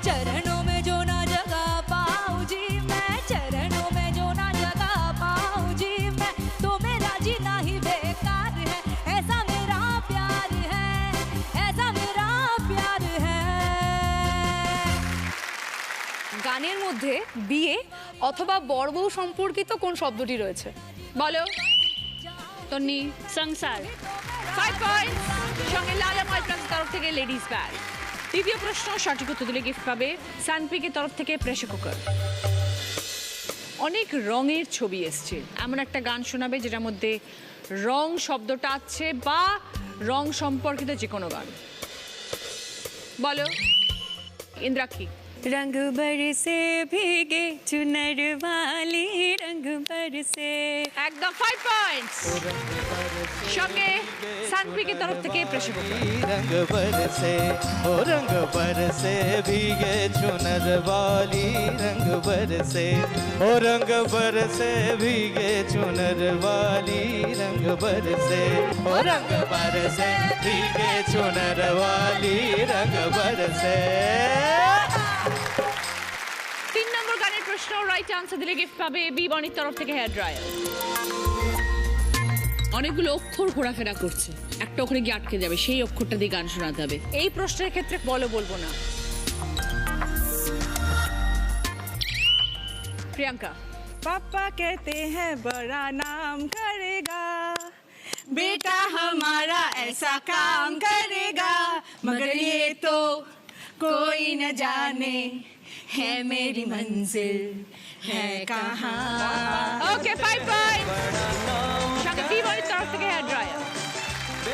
चरणों में जो ना जगह पाऊं जी मैं चरणों में जो ना जगह पाऊं जी मैं तो मेरा जीना ही बेकार है ऐसा मेरा प्यार है ऐसा मेरा प्यार है গানের মধ্যে বিয়ে অথবা বরবউ সম্পর্কিত কোন শব্দটি রয়েছে? বলো তন্নি সংসার। 5 পয়েন্ট সঙ্গে লালম অয়েল প্লাসের তরফ থেকে লেডিস ব্যাগ। দ্বিতীয় প্রশ্ন সঠিক উত্তর দিলে গিফট পাবে সানপিকের তরফ থেকে প্রেসার কুকার। অনেক রঙের ছবি এসছে, এমন একটা গান শোনাবে যেটার মধ্যে রং শব্দটা আছে বা রং সম্পর্কিত যে কোনো গান। বলো ইন্দ্রাক্ষী। रंग बरसे भीगे चुनर वाली रंग बरसे। একদম 5 পয়েন্টস সঙ্গে সানপিকের তরফ থেকে প্রেসার কুকার। रंग बरसे ओ रंग बरसे भीगे चुनर वाली रंग बरसे ओ रंग बरसे भीगे चुनर वाली रंग बरसे ओ रंग बरसे भीगे चुनर वाली रंग बरसे। 3 নম্বর গানের প্রশ্ন রাইট আনসার দিলে গিফট পাবে বি বনির তরফ থেকে হেয়ার ড্রায়ার। অনেকগুলো অক্ষর ঘোরাফেরা করছে, একটা অক্ষরে গিয়ে আটকে যাবে, সেই অক্ষরটা দিয়ে গান শোনাতে হবে। এই প্রশ্নের ক্ষেত্রে বলবো না। প্রিয়াঙ্কা। पापा कहते हैं बड़ा नाम करेगा बेटा हमारा ऐसा काम करेगा मगर ये तो कोई न जाने है मेरी मंजिल है कहाँ। ওকে 5 পয়েন্ট সঙ্গে বি বনির তরফ থেকে হেয়ার ড্রায়ার।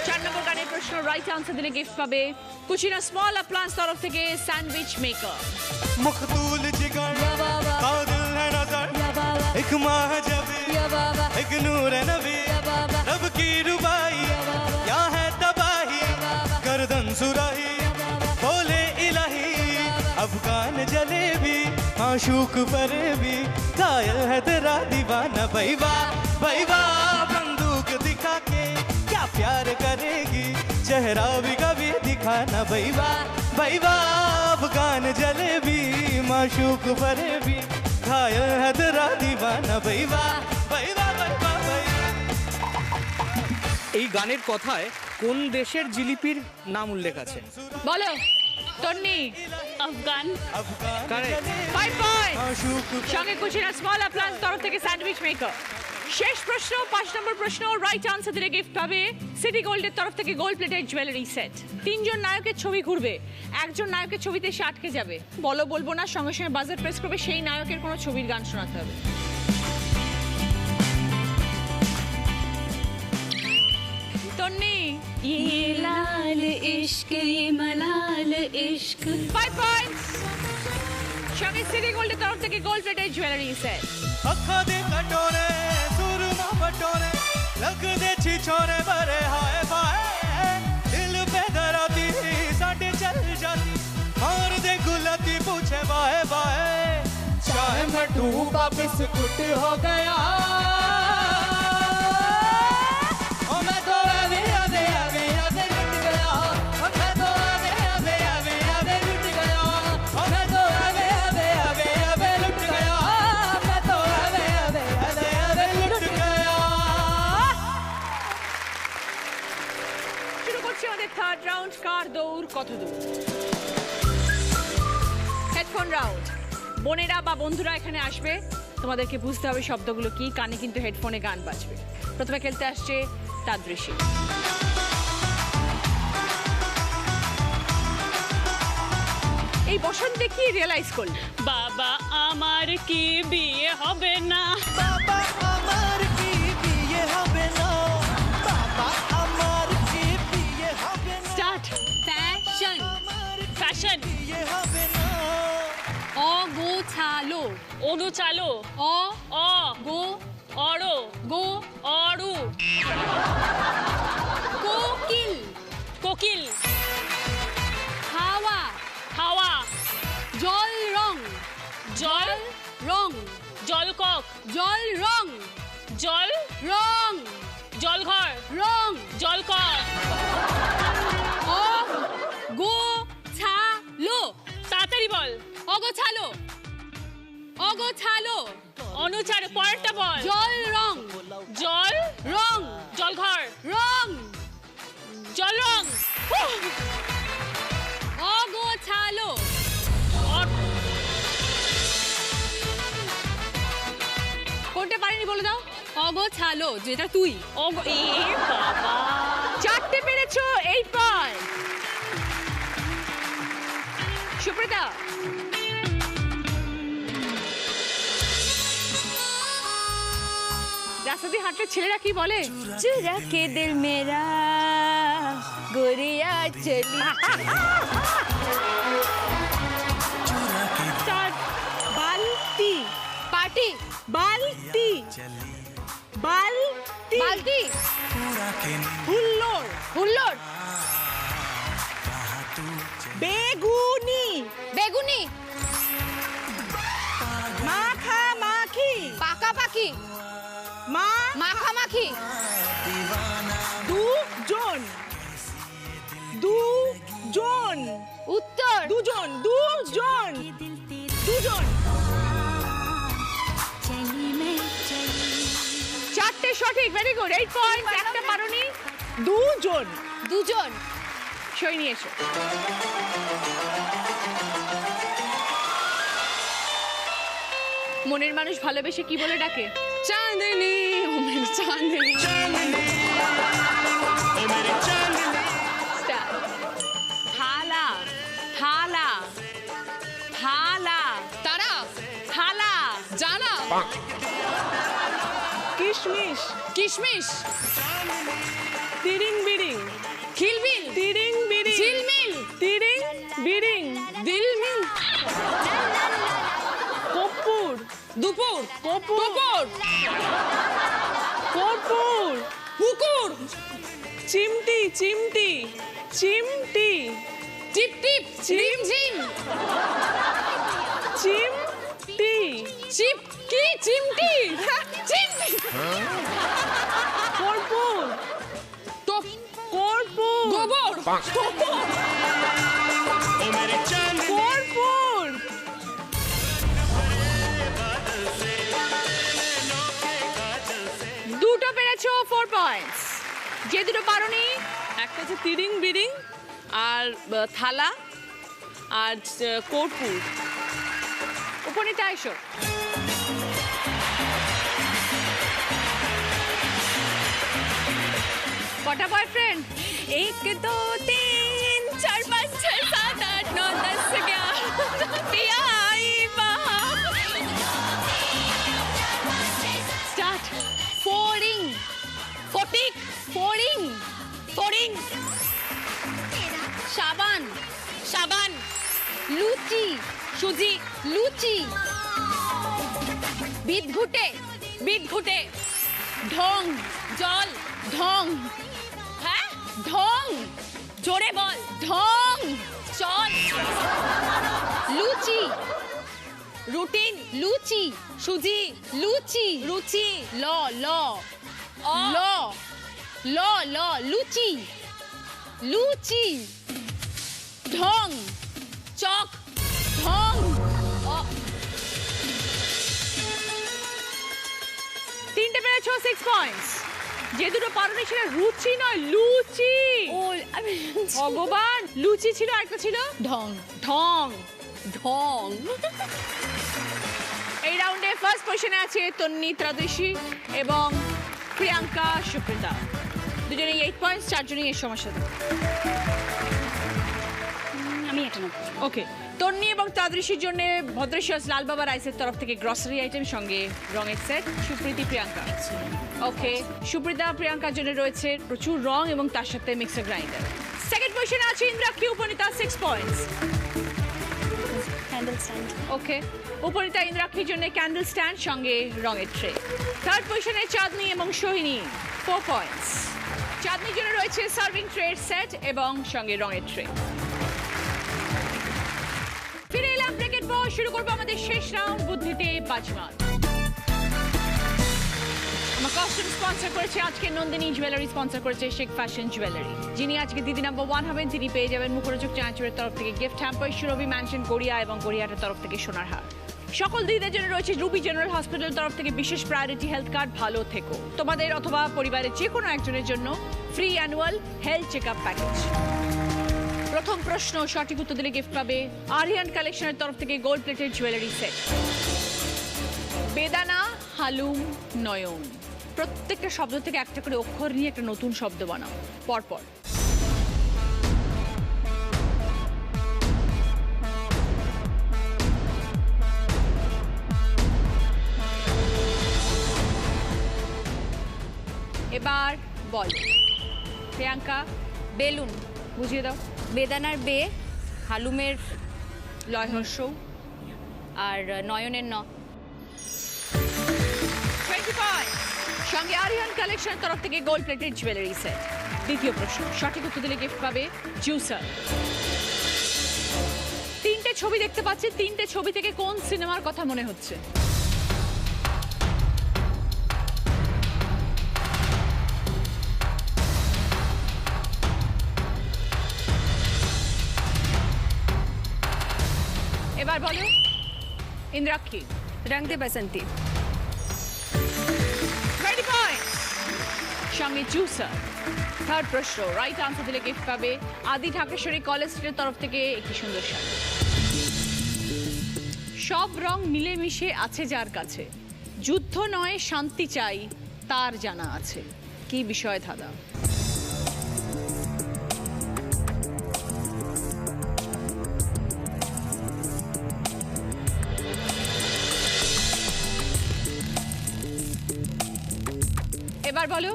4 নম্বর গানের প্রশ্ন রাইট আনসার দিলে গিফট পাবে কুচিনা স্মল অ্যাপ্লায়েন্স তরফ থেকে স্যান্ডউইচ মেকার। मखतूल जिगर कादिल है नजर एक माह जबी एक नूर नबी रब की रुबाई क्या है तबाही गर्दन सुराही बोले इलाही अफगान जलेबी माशूक पर भी घायल है तेरा दीवाना बैवा बैवा बंदूक दिखा के क्या प्यार करेगी चेहरा भी कभी दिखाना बैवा बैवा अफगान जलेबी माशूक पर भी घायल है तेरा दीवाना बैवा बैवा बैवा এই গানের কথায় কোন দেশের জিলিপির নাম উল্লেখ আছে? বলো তন্নি। আফগান। কারেক্ট। 5 পয়েন্ট সঙ্গে কুচিনা স্মল অ্যাপ্লায়েন্স তরফ থেকে স্যান্ডউইচ মেকার। শেষ প্রশ্ন 5 নম্বর প্রশ্ন রাইট আনসার দিলে গিফট পাবে সিটি গোল্ডের তরফ থেকে গোল্ড প্লেটেড জুয়েলারি সেট। 3 জন নায়কের ছবি ঘুরবে, একজন নায়কের ছবিতে এসে আটকে যাবে। বলবো না, সঙ্গে সঙ্গে বাজার প্রেস করবে, সেই নায়কের কোনো ছবির গান শোনাতে হবে। তন্নি। ये लाल इश्क ये मलाल इश्क। 5 পয়েন্টস সঙ্গে সিটি গোল্ডের তরফ থেকে গোল্ড প্লেটেড জুয়েলারি সেট। अखा दे कटोरे सुरमा बटोरे लग दे छिछोरे बरे हाय बाय दिल पे धराती साडे चल जाती मार दे गुलाती पूछे बाय बाय चाहे मैं डूबा बिस्कुट हो गया ओ मैं तो आगे आगे आगे आगे लट गया ओ হচ্ছে আমাদের থার্ড রাউন্ড, কার দৌড় কত দূর। Headphone round. বোনেরা বা বন্ধুরা এখানে আসবে, তোমাদেরকে বুঝতে হবে শব্দগুলো কি, কানে কিন্তু হেডফোনে গান বাজবে। প্রথমে খেলতে আসছে তাদৃশী। এই বসন্তে কি রিয়েলাইজ করলে? বাবা আমার কি বিয়ে হবে না, বাবা আমার কি বিয়ে হবে না, বাবা আমার কি বিয়ে হবে না, স্টার্ট। ফ্যাশন, ফ্যাশন, বিয়ে হবে না, অগোছালো, অনুচালো, অ অ গো অরো, গো অরু, কোকিল, কোকিল, হাওয়া, হাওয়া, জল রং, জল, রং, জলকক, জল রং, জল, রং, জলঘর, রং, জলকর, অগোছালো, তাড়াতাড়ি বল, অগোছালো, অগোছালো, অনুচার, পরেরটা বল, জল রং, জল, রং, জলঘর, রং, জল রং, অগোছালো, কোনটা পারেনি বলে দাও। অগোছালো, যেটা তুই। এ বাবা, 4টে পেরেছো, 8 পয়েন্ট। সুপ্রিতা, রাস্তা দিয়ে হাঁটলে ছেলেরা কি বলে? चुरा के दिल मेरा गोरिया चली। স্টার্ট। বালতি, पार्टी, বালতি, বালতি, बाल्टी, হুল্লোড়, हुल्लोड़, বেগুনি, बेगुनी, মাখামাখি, पाका पाकी, মা, माखा माखी, দুজন, দুজন, उत्तर, দুজন, দুজন, দুজন। 4টে সঠিক, ভেরি গুড, 8 পয়েন্ট। একটা পারোনি, দুজন। দুজন, সই নিয়ে এসো। মনের মানুষ ভালোবেসে কি বলে ডাকে? চাঁদনি, ও মেরি চাঁদনি, Start. থালা, থালা, থালা, তারা, থালা, জানা, কিশমিশ, কিশমিশ, তিরিং বিরিং, খিলবিল, তিরিং বিরিং, ঝিলমিল, তিরিং বিরিং, দিলমিল, কর্পূর, দুপুর, কর্পূর, পুকুর, কর্পূর, পুকুর, চিমটি, চিমটি, চিমটি, টিপ টিপ, ঝিম, চিমটি, চিপ কি চিমটি, চিমটি, কর্পূর, টোপ, কর্পূর, গোবর, কর্পূর, দুটো পেরেছো, 4 পয়েন্টস। যে দুটো পারোনি, একটা হচ্ছে তিরিং বিরিং আর থালা আর কর্পূর। উপনীতা এসো। কটা বয়ফ্রেন্ড? 1 2 3 4 5 6 7 8 9 10 11 पिया आई बहार। স্টার্ট। फोड़िंग, फोटिक, फोड़िंग, फोड़िंग, साबान, साबान, लूची, सुजी, लूची, बीट घुटे, बीट घुटे, ढोंग, जल, ढोंग, है ढोंग, जोरे बोल, ढोंग, चल, लूची, रूटीन, लूची, सुजी, लूची, रुचि, लो, लो, लो, लो, लो, लूची, लूची, ढोंग, चौक, ढोंग, তিনটে পেরেছো, 6 পয়েন্টস। যে দুটো পারোনি সেটা রুচি নয়, লুচি। ও আমি ভগবান, লুচি ছিল, আরেকটা ছিল ঢং। ঢং। ঢং। এই রাউন্ডে ফার্স্ট পজিশনে আছে তন্নি ত্রাদশী এবং প্রিয়াঙ্কা সুপ্রিতা। দুজনেই 8 পয়েন্টস, চারজনই এর সমস্যা। আমি এটা না। ওকে, তন্নি এবং ত্রাদশীর জন্য ভদ্রেশ্বর লাল বাবা রাইসের তরফ থেকে গ্রসারি আইটেম সঙ্গে রঙের সেট। সুপ্রীতি প্রিয়াঙ্কা। ওকে, সুপ্রিতা প্রিয়াঙ্কার জন্য রয়েছে প্রচুর রং এবং তার সাথে মিক্সার গ্রাইন্ডার। সেকেন্ড পজিশনে আছে Indrakshi Upanita 6 points. Candle stand. Okay, Upanita ইন্দ্রাক্ষীর জন্য ক্যান্ডেল স্ট্যান্ড সঙ্গে রঙের ট্রে। থার্ড পজিশনে চাঁদনি এবং সোহিনী 4 পয়েন্টস। চাঁদনির জন্য রয়েছে সার্ভিং ট্রে সেট এবং সঙ্গে রঙের ট্রে। ফিরে এলাম ব্রেকের পর, শুরু করবো আমাদের শেষ রাউন্ড, বুদ্ধিতে বাজিমাত। আমার কস্টিউম স্পন্সর করেছে আজকে নন্দিনী জুয়েলারি, স্পন্সর করেছে শেখ ফ্যাশন জুয়েলারি। যিনি আজকে দিদি নাম্বার 1 হবেন তিনি পেয়ে যাবেন মুখরোচক চানাচুরের তরফ থেকে গিফট হ্যাম্পার, সুরভি ম্যানশন গড়িয়া এবং গড়িয়াহাটের তরফ থেকে সোনার হার। সকল দিদিদের জন্য রয়েছে রুবি জেনারেল হসপিটালের তরফ থেকে বিশেষ প্রায়োরিটি হেলথ কার্ড। ভালো থেকো। তোমাদের অথবা পরিবারের যে কোনো একজনের জন্য free annual health check up package. প্রথম প্রশ্ন সঠিক উত্তর দিলে গিফট পাবে আরিয়ান কালেকশনের তরফ থেকে গোল্ড প্লেটেড জুয়েলারি সেট। বেদানা, হালুম, নয়ন, প্রত্যেকটা শব্দ থেকে একটা করে অক্ষর নিয়ে একটা নতুন শব্দ বানাও পরপর। এবার বল প্রিয়াঙ্কা। বেলুন। বুঝিয়ে দাও। বেদানার বে, হালুমের লয় হর্ষ আর নয়নের ন। 20 পয়েন্ট। সঙ্গে আরিয়ান কালেকশনের তরফ থেকে গোল্ড প্লেটেড জুয়েলারি সেট। দ্বিতীয় প্রশ্ন সঠিক উত্তর দিলে গিফট পাবে জুসার। তিনটে ছবি দেখতে পাচ্ছি, তিনটে ছবি থেকে কোন সিনেমার কথা মনে হচ্ছে? এবার বলো ইন্দ্রাক্ষী। রং দে বাসন্তী। 20 পয়েন্ট। সঙ্গে জুসার। থার্ড প্রশ্ন রাইট আনসার দিলে গিফট পাবে আদি ঢাকেশ্বরী কলেজ স্ট্রিটের তরফ থেকে একটি সুন্দর শাড়ি। সব রং মিলেমিশে আছে যার কাছে, যুদ্ধ নয় শান্তি চাই তার জানা আছে। কি বিষয় ধাঁধা? এবার বলো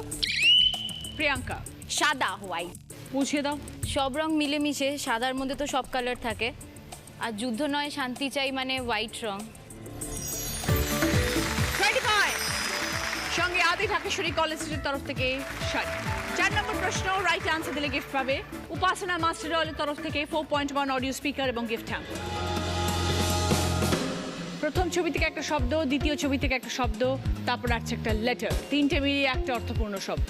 প্রিয়াঙ্কা। সাদা, হোয়াইট। বুঝিয়ে দাও। সব রং মিলেমিশে, সাদার মধ্যে তো সব কালার থাকে, আর যুদ্ধ নয় শান্তি চাই মানে হোয়াইট রং। 25 সঙ্গে আদি ঢাকেশ্বরী কলেজ স্ট্রিটের তরফ থেকে শাড়ি। 4 নম্বর প্রশ্ন রাইট আনসার দিলে গিফট পাবে উপাসনা মাস্টার রয়্যালের তরফ থেকে 4.1 অডিও স্পিকার এবং গিফট হ্যাম্পার। প্রথম ছবি থেকে একটা শব্দ, দ্বিতীয় ছবি থেকে একটা শব্দ, তারপর আছে একটা লেটার, তিনটে মিলিয়ে একটা অর্থপূর্ণ শব্দ।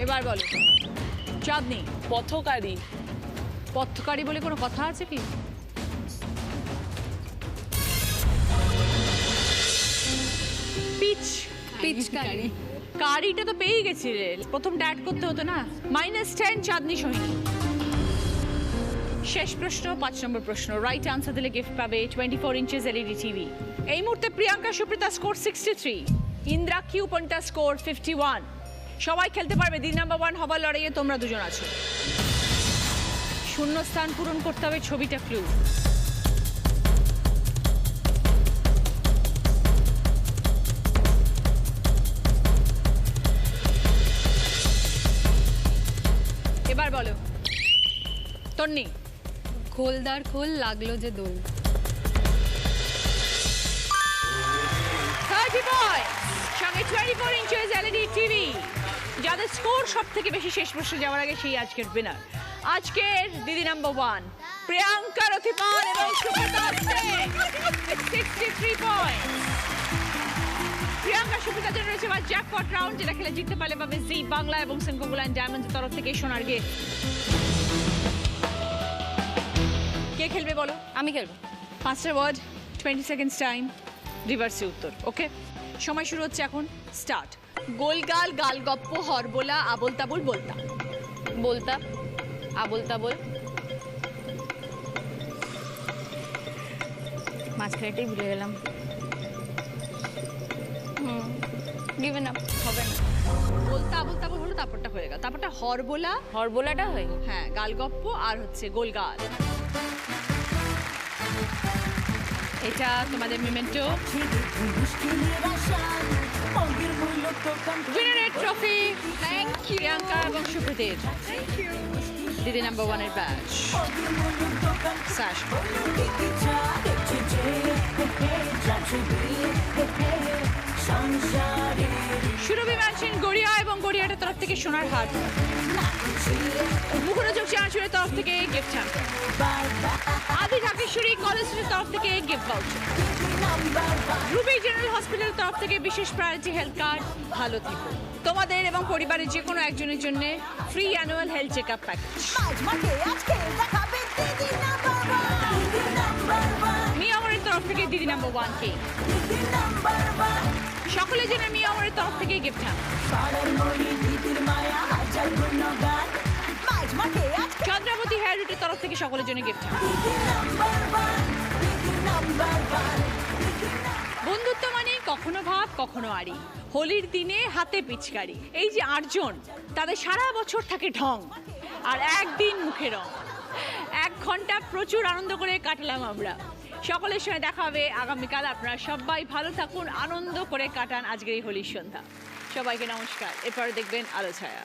এবার বলো চাঁদনি। পথকারী। পথকারী বলে কোনো কথা আছে কি? পিচ। পিচকারি। কারিটা তো পেয়ে গেছি রে, প্রথমটা অ্যাড করতে হতো না। -10 চাঁদনি সোহিনী। শেষ প্রশ্ন 5 নম্বর প্রশ্ন রাইট আনসার দিলে গিফট পাবে 24 ইঞ্চেস এলইডি টিভি। এই মুহূর্তে প্রিয়াঙ্কা সুপ্রিতা স্কোর 63, ইন্দ্রাক্ষী উপনীতা স্কোর 51। সবাই খেলতে পারবে, দিন নাম্বার 1 হবার লড়াইয়ে তোমরা দুজন আছো। শূন্যস্থান পূরণ করতে হবে, ছবিটা ক্লু। এবার বলো তন্নি। খোলদার খোল লাগলো যে দোল। 30 পয়েন্ট সঙ্গে 24 ইঞ্চেস এলইডি টিভি। যাদের স্কোর সব থেকে বেশি শেষ প্রশ্ন যাওয়ার আগে সেই আজকের উইনার। আজকের দিদি নাম্বার 1 প্রিয়াঙ্কা রথিপাল এবং সুপ্রিতা সেন 63 পয়েন্ট। প্রিয়াঙ্কা সুপ্রিতার জন্য রয়েছে আবার জ্যাকপট রাউন্ড, যেটা খেলে জিততে পারলে পাবে জি বাংলা এবং সেনকোগুলান ডায়মন্ডের তরফ থেকে সোনার গিফট। কে খেলবে বলো? আমি খেলবো। 5টা ওয়ার্ড, 20 সেকেন্ডস টাইম, রিভার্সে উত্তর। ওকে, সময় শুরু হচ্ছে এখন, স্টার্ট। গোলগাল, গালগপ্প, হরবোলা, আবোল তাবোল, বলতা। বলতা, আবোল তাবোল, মাঝখানেটাই ভুলে গেলাম। Given up. হবে না, বলতা আবোল তাবোল হলো, তারপরটা হয়ে গেল, তারপরটা হরবোলা, হরবোলাটা হয়ে গেল। হ্যাঁ, গালগপ্প আর হচ্ছে গোলগাল। এটা তোমাদের মেমেন্টো। উইনারের ট্রফি প্রিয়াঙ্কা এবং সুপ্রীতির। দিদি নাম্বার 1 এর ব্যাচ। সুরভি ম্যানশন গড়িয়া এবং গড়িয়াটার তরফ থেকে সোনার হাত। মুখরোচক চানাচুরের তরফ থেকে গিফট হ্যাম্পার। আদি ঢাকেশ্বরী কলেজের তরফ থেকে গিফট ভাউচার। রুবি জেনারেল হসপিটালের তরফ থেকে বিশেষ প্রায়োরিটি হেলথ কার্ড। ভালো থেকো। তোমাদের এবং পরিবারের যে কোনো একজনের জন্য free annual health check up package. মিয়ামরের তরফ থেকে দিদি নাম্বার 1 কে। সকলের জন্য মিয়ামরের তরফ থেকে গিফট চন্দ্রাবতী হেয়ার রুটের তরফ থেকে সকলের জন্য গিফট। বন্ধুত্ব মানে কখনো ভাব কখনো আড়ি, হোলির দিনে হাতে পিচকারি। এই যে 8 জন, তাদের সারা বছর থাকে ঢং, আর একদিন মুখে রং। 1 ঘন্টা প্রচুর আনন্দ করে কাটালাম আমরা। সকলের সঙ্গে দেখা হবে আগামীকাল। আপনারা সবাই ভালো থাকুন, আনন্দ করে কাটান আজকের এই হোলির সন্ধ্যা। সবাইকে নমস্কার। এরপরে দেখবেন আলো ছায়া।